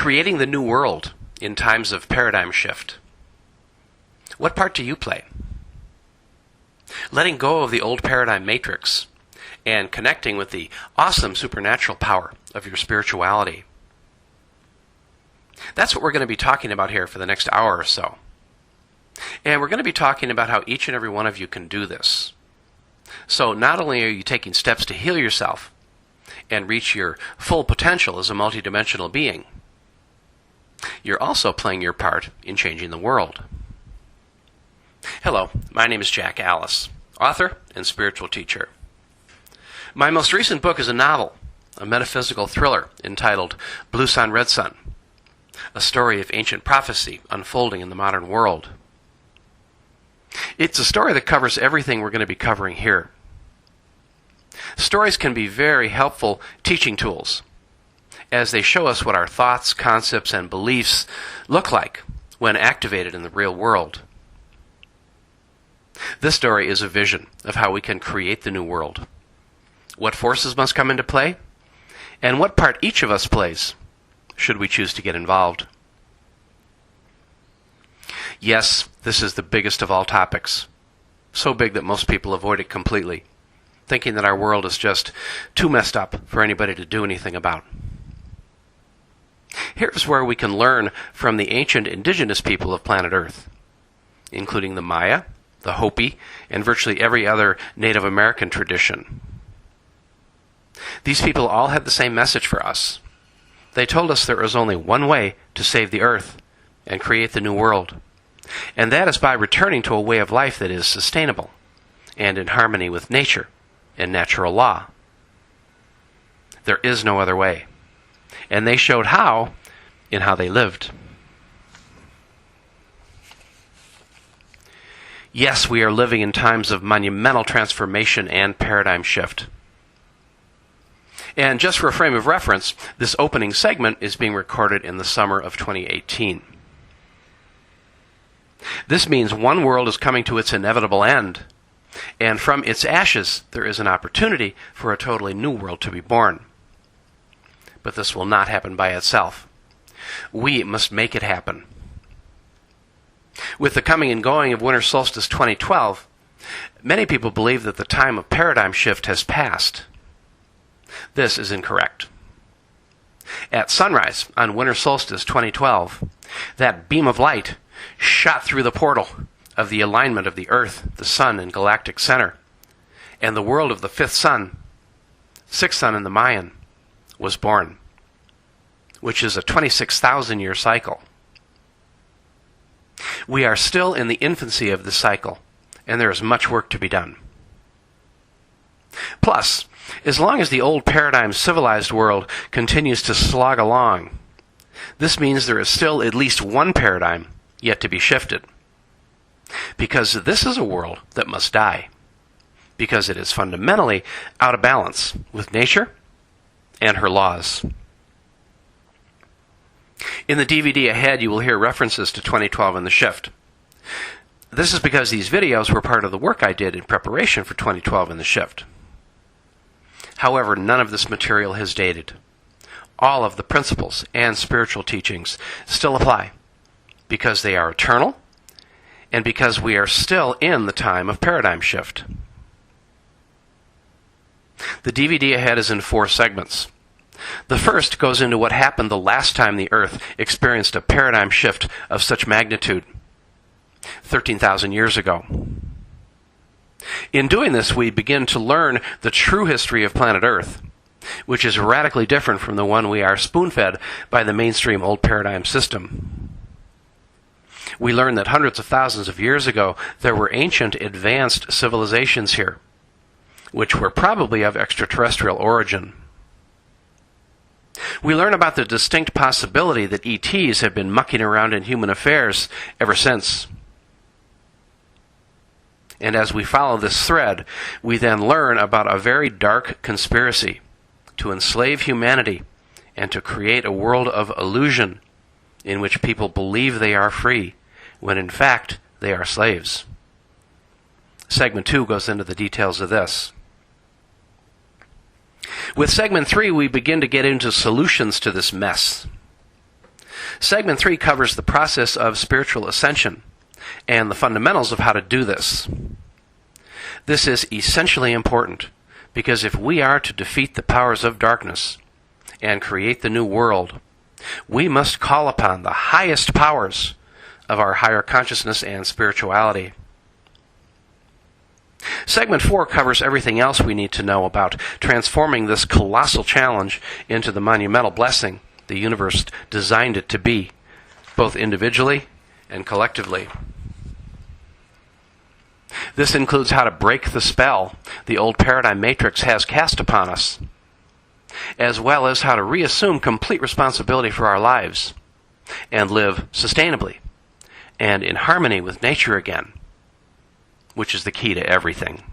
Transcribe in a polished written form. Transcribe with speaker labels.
Speaker 1: creating the new world in times of paradigm shift. What part do you play? Letting go of the old paradigm matrix and connecting with the awesome supernatural power of your spirituality. That's what we're going to be talking about here for the next hour or so. And we're going to be talking about how each and every one of you can do this. So not only are you taking steps to heal yourself and reach your full potential as a multidimensional being, you're also playing your part in changing the world. Hello, my name is Jack Alice, author and spiritual teacher. My most recent book is a novel, a metaphysical thriller entitled Blue Sun, Red Sun, a story of ancient prophecy unfolding in the modern world. It's a story that covers everything we're going to be covering here. Stories can be very helpful teaching tools, as they show us what our thoughts, concepts, and beliefs look like when activated in the real world. This story is a vision of how we can create the new world, what forces must come into play, and what part each of us plays, should we choose to get involved. Yes, this is the biggest of all topics, so big that most people avoid it completely, thinking that our world is just too messed up for anybody to do anything about. Here's where we can learn from the ancient indigenous people of planet Earth, including the Maya, the Hopi, and virtually every other Native American tradition. These people all had the same message for us. They told us there is only one way to save the Earth and create the new world, and that is by returning to a way of life that is sustainable and in harmony with nature and natural law. There is no other way, and they showed how in how they lived. Yes, we are living in times of monumental transformation and paradigm shift. And just for a frame of reference, this opening segment is being recorded in the summer of 2018. This means one world is coming to its inevitable end, and from its ashes there is an opportunity for a totally new world to be born. But this will not happen by itself. We must make it happen. With the coming and going of Winter Solstice 2012, many people believe that the time of paradigm shift has passed. This is incorrect. At sunrise on Winter Solstice 2012, that beam of light shot through the portal of the alignment of the Earth, the Sun, and galactic center, and the world of the fifth sun, sixth sun in the Mayan, was born, which is a 26,000-year cycle. We are still in the infancy of this cycle, and there is much work to be done. Plus, as long as the old paradigm civilized world continues to slog along, this means there is still at least one paradigm yet to be shifted. Because this is a world that must die, because it is fundamentally out of balance with nature and her laws. In the DVD ahead, you will hear references to 2012 and the shift. This is because these videos were part of the work I did in preparation for 2012 and the shift. However, none of this material has dated. All of the principles and spiritual teachings still apply, because they are eternal, and because we are still in the time of paradigm shift. The DVD ahead is in 4 segments. The first goes into what happened the last time the Earth experienced a paradigm shift of such magnitude, 13,000 years ago. In doing this, we begin to learn the true history of planet Earth, which is radically different from the one we are spoon-fed by the mainstream old paradigm system. We learn that hundreds of thousands of years ago, there were ancient advanced civilizations here, which were probably of extraterrestrial origin. We learn about the distinct possibility that ETs have been mucking around in human affairs ever since. And as we follow this thread, we then learn about a very dark conspiracy to enslave humanity and to create a world of illusion in which people believe they are free, when in fact they are slaves. Segment 2 goes into the details of this. With Segment 3, we begin to get into solutions to this mess. Segment 3 covers the process of spiritual ascension and the fundamentals of how to do this. This is essentially important because if we are to defeat the powers of darkness and create the new world, we must call upon the highest powers of our higher consciousness and spirituality. Segment 4 covers everything else we need to know about transforming this colossal challenge into the monumental blessing the universe designed it to be, both individually and collectively. This includes how to break the spell the old paradigm matrix has cast upon us, as well as how to reassume complete responsibility for our lives and live sustainably and in harmony with nature again, which is the key to everything.